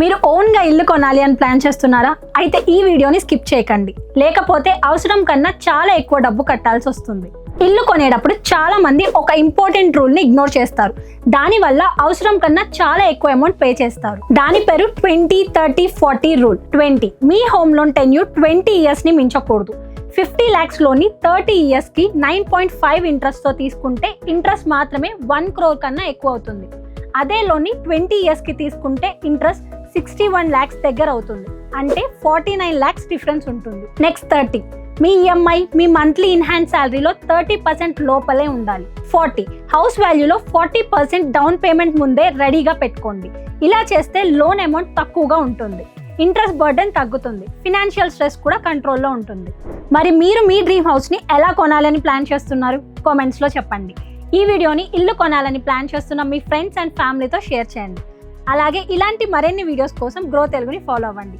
మీరు ఓన్గా ఇల్లు కొనాలి అని ప్లాన్ చేస్తున్నారా? అయితే ఈ వీడియోని స్కిప్ చేయకండి, లేకపోతే అవసరం కన్నా చాలా ఎక్కువ డబ్బు కట్టాల్సి వస్తుంది. ఇల్లు కొనేటప్పుడు చాలా మంది ఒక ఇంపార్టెంట్ రూల్ని ఇగ్నోర్ చేస్తారు. దానివల్ల అవసరం కన్నా చాలా ఎక్కువ అమౌంట్ పే చేస్తారు. దాని పేరు 20-30-40 రూల్. 20 మీ హోమ్ లోన్ టెన్యూర్ 20 ఇయర్స్ని మించకూడదు. 50 lakhs లోని 30 ఇయర్స్కి 9.5 ఇంట్రెస్ట్తో తీసుకుంటే ఇంట్రెస్ట్ మాత్రమే 1 crore కన్నా ఎక్కువ అవుతుంది. అదే లోని 20 ఇయర్స్కి తీసుకుంటే ఇంట్రెస్ట్ 61 lakhs దగ్గర అవుతుంది. అంటే 49 lakhs డిఫరెన్స్ ఉంటుంది. నెక్స్ట్ 30 మీ ఈఎంఐ మీ మంత్లీ ఇన్హాండ్ శాలరీలో 30% లోపలే ఉండాలి. 40 హౌస్ వాల్యూలో 40% డౌన్ పేమెంట్ ముందే రెడీగా పెట్టుకోండి. ఇలా చేస్తే లోన్ అమౌంట్ తక్కువగా ఉంటుంది, ఇంట్రెస్ట్ బర్డెన్ తగ్గుతుంది, ఫినాన్షియల్ స్ట్రెస్ కూడా కంట్రోల్లో ఉంటుంది. మరి మీరు మీ డ్రీమ్ హౌస్ని ఎలా కొనాలని ప్లాన్ చేస్తున్నారు? కామెంట్స్లో చెప్పండి. ఈ వీడియోని ఇల్లు కొనాలని ప్లాన్ చేస్తున్న మీ ఫ్రెండ్స్ అండ్ ఫ్యామిలీతో షేర్ చేయండి. అలాగే ఇలాంటి మరిన్ని వీడియోస్ కోసం గ్రో తెలుగుని ఫాలో అవ్వండి.